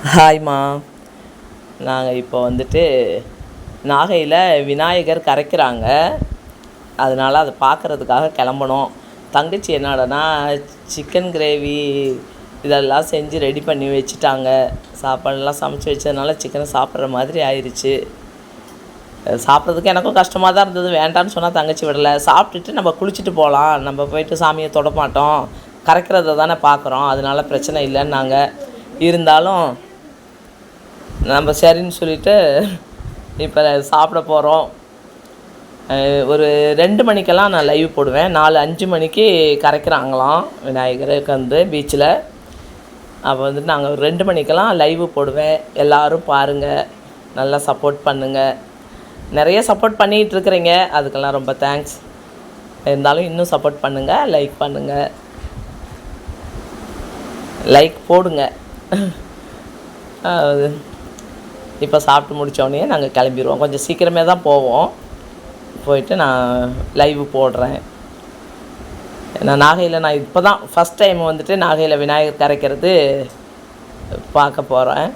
ஹாய்மா. நாங்கள் இப்போ வந்துட்டு நாகையில் விநாயகர் கரைக்கிறாங்க. அதனால் அதை பார்க்குறதுக்காக கிளம்புனோம். தங்கச்சி என்னடான்னா சிக்கன் கிரேவி இதெல்லாம் செஞ்சு ரெடி பண்ணி வச்சுட்டாங்க. சாப்பாடெல்லாம் சமைச்சி வச்சதுனால சிக்கனை சாப்பிட்ற மாதிரி ஆயிடுச்சு. சாப்பிட்றதுக்கு எனக்கும் கஷ்டமாக தான் இருந்தது. வேண்டான்னு சொன்னால் தங்கச்சி விடலை. சாப்பிட்டுட்டு நம்ம குளிச்சுட்டு போகலாம், நம்ம போய்ட்டு சாமியை தொட மாட்டோம், கரைக்கிறத தானே பார்க்குறோம், அதனால பிரச்சனை இல்லைன்னாங்க. இருந்தாலும் நம்ம சரின்னு சொல்லிவிட்டு இப்போ சாப்பிட போகிறோம். ஒரு 2 மணிக்கெல்லாம் நான் லைவ் போடுவேன். 4-5 மணிக்கு கரைக்கிறாங்களாம் விநாயகருக்கு வந்து பீச்சில். அப்போ வந்துட்டு நாங்கள் 2 மணிக்கெல்லாம் லைவ் போடுவேன். எல்லோரும் பாருங்கள், நல்லா சப்போர்ட் பண்ணுங்கள். நிறைய சப்போர்ட் பண்ணிகிட்ருக்குறீங்க, அதுக்கெல்லாம் ரொம்ப தேங்க்ஸ். இருந்தாலும் இன்னும் சப்போர்ட் பண்ணுங்கள், லைக் பண்ணுங்கள், லைக் போடுங்க. இப்போ சாப்பிட்டு முடித்தோடனே நாங்கள் கிளம்பிடுவோம். கொஞ்சம் சீக்கிரமே தான் போவோம். போயிட்டு நான் லைவ் போடுறேன். நான் இப்போ தான் ஃபஸ்ட் டைம் வந்துட்டு நாகையில் விநாயகர் கரைக்கிறது பார்க்க போகிறேன்.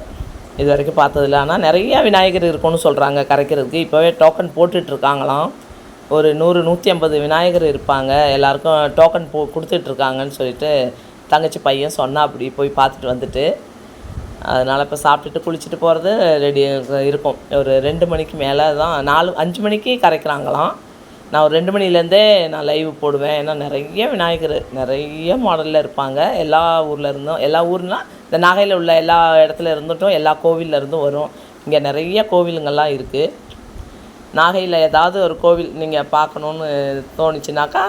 இது வரைக்கும் பார்த்ததில்ல. ஆனால் நிறையா விநாயகர் இருக்குன்னு சொல்கிறாங்க கரைக்கிறதுக்கு. இப்போவே டோக்கன் போட்டுட்ருக்காங்களாம். ஒரு 100-150 விநாயகர் இருப்பாங்க. எல்லாேருக்கும் டோக்கன் கொடுத்துட்ருக்காங்கன்னு சொல்லிட்டு தங்கச்சி பையன் சொன்னால் அப்படி போய் பார்த்துட்டு வந்துட்டு, அதனால் இப்போ சாப்பிட்டுட்டு குளிச்சுட்டு போகிறது ரெடி இருக்கும். ஒரு 2 மணிக்கு மேலே தான் 4-5 மணிக்கு கரைக்கிறாங்களாம். நான் ஒரு 2 மணிலேருந்தே நான் லைவ் போடுவேன். ஏன்னா நிறைய விநாயகர் நிறைய மாடலில் இருப்பாங்க. எல்லா ஊரில் இருந்தும், எல்லா ஊர்னால் இந்த நாகையில் உள்ள எல்லா இடத்துல இருந்துட்டும் எல்லா கோவிலில் இருந்தும் வரும். இங்கே நிறைய கோவிலுங்கள்லாம் இருக்குது. நாகையில் ஏதாவது ஒரு கோவில் நீங்கள் பார்க்கணுன்னு தோணுச்சுனாக்கா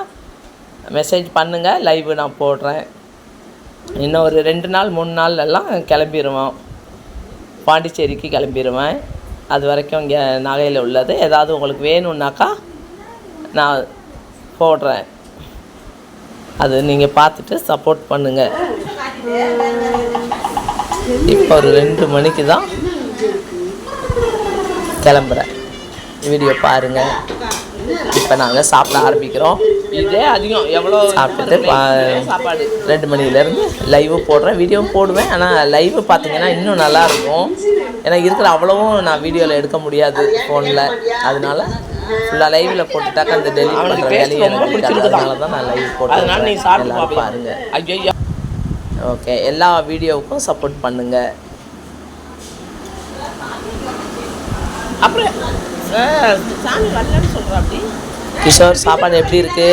மெசேஜ் பண்ணுங்கள், லைவ் நான் போடுறேன். இன்னும் ஒரு 2 நாள் 3 நாள்லாம் கிளம்பிடுவோம். பாண்டிச்சேரிக்கு கிளம்பிடுவேன். அது வரைக்கும் இங்கே நாகையில் உள்ளது ஏதாவது உங்களுக்கு வேணும்னாக்கா நான் போடுறேன். அது நீங்கள் பார்த்துட்டு சப்போர்ட் பண்ணுங்கள். இப்போ ஒரு 2 மணிக்கு தான் கிளம்புறேன். வீடியோ பாருங்கள். இப்போ நாங்கள் சாப்பிட ஆரம்பிக்கிறோம். இதே அதிகம் எவ்வளோ சாப்பிட்டுட்டு சாப்பாடு 2 மணிலேருந்து லைவு போடுறேன், வீடியோவும் போடுவேன். ஆனால் லைவு பார்த்தீங்கன்னா இன்னும் நல்லாயிருக்கும். ஏன்னா இருக்கிற அவ்வளவும் நான் வீடியோவில் எடுக்க முடியாது ஃபோனில். அதனால ஃபுல்லாக லைவில் போட்டுட்டாக்கா அந்த டெலிவரி பண்ணுற வேலையை எனக்கு பிடிச்சிருக்கிறதுனால தான் நான் லைவ் போட்டேன். அதனால் நீ சாப்பிட்டு பாருங்கள். ஐயோ, ஓகே. எல்லா வீடியோவுக்கும் சப்போர்ட் பண்ணுங்கள். அப்புறம் சாமி வரலன்னு சொல்கிறேன். அப்படி கிஷோர் சாப்பாடு எப்படி இருக்கு?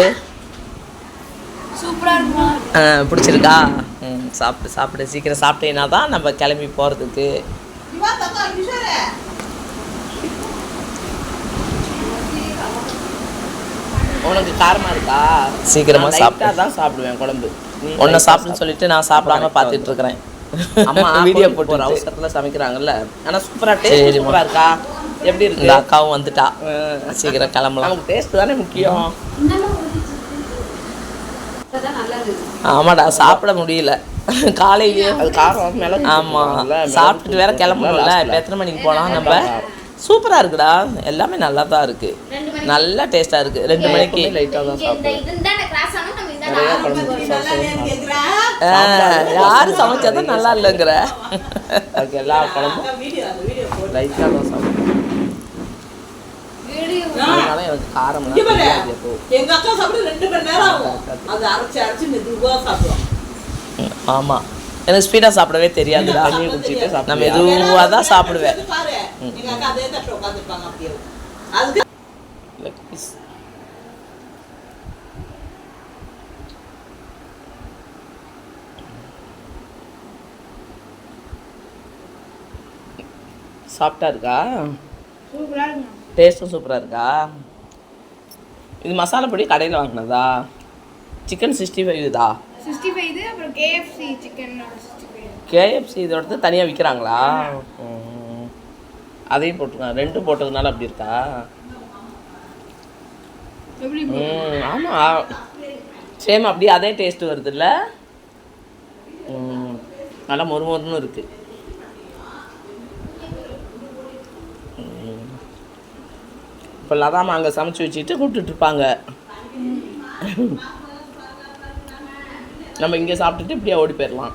சூப்பராக இருக்குமா? பிடிச்சிருக்கா? சாப்பிட்டு சாப்பிட்டு சீக்கிரம் சாப்பிட்டீங்கன்னா தான் நம்ம கிளம்பி போகிறதுக்கு. உனக்கு காரமாக இருக்கா? சீக்கிரமாக சாப்பிட்டா தான் சாப்பிடுவேன் குழம்பு. ஒன்றை சாப்பிடுன்னு சொல்லிட்டு நான் சாப்பிடாம பார்த்துட்டு இருக்கிறேன். அம்மா வீடியோ போட்டு ஒரு அவசரத்தில் சமைக்கிறாங்கல்ல. ஆனால் சூப்பராக டேஸ்ட் சூப்பராக இருக்கா? எப்படி இருக்கு? இந்த அக்காவும் வந்துட்டா. சீக்கிரம் கிளம்பலாம். நமக்கு டேஸ்ட் தானே முக்கியம். ஆமாடா, சாப்பிட முடியல காலையிலேயே. அது காரம் மேலே. ஆமாம், சாப்பிட்டுட்டு வேற கிளம்பணும்ல. இப்போ எத்தனை மணிக்கு போகலாம் நம்ம? சூப்பராக இருக்குடா, எல்லாமே நல்லா தான் இருக்குது, நல்லா டேஸ்ட்டாக இருக்குது. 2 மணிக்கு லைட்டாக தான் சாப்பிடுவோம். யார் சமைச்சாதான் நல்லா இல்லைங்கிற அதுக்கு எல்லா குழம்பும் லைட்டாக தான் சாப்பிடுவோம். அதனால எனக்கு காரம் ஆமாம், எனக்கு ஸ்பீடாக சாப்பிடவே தெரியாதுடா. நான் மெதுவாக தான் சாப்பிடுவேன். சாப்பிட்டா இருக்கா? டேஸ்ட்டும் சூப்பராக இருக்கா? இது மசாலா பொடி கடையில் வாங்கினதா? சிக்கன் 65 இதா? 65 இது. அப்புறம் KFC சிக்கன் 65. KFC இதோட தனியாக விற்கிறாங்களா? அதையும் போட்டுருக்காங்க. 2 போட்டதுனால அப்படி இருக்கா? ஆமாம், சேம் அப்படியே அதே டேஸ்ட்டு வருதுல்ல. நல்லா மொறுமொறுன்னு இருக்குது. இப்போ லதாமா அங்கே சமைச்சி வச்சுட்டு கூப்பிட்டுட்ருப்பாங்க. நம்ம இங்கே சாப்பிட்டுட்டு இப்படியே ஓடி போயிடலாம்.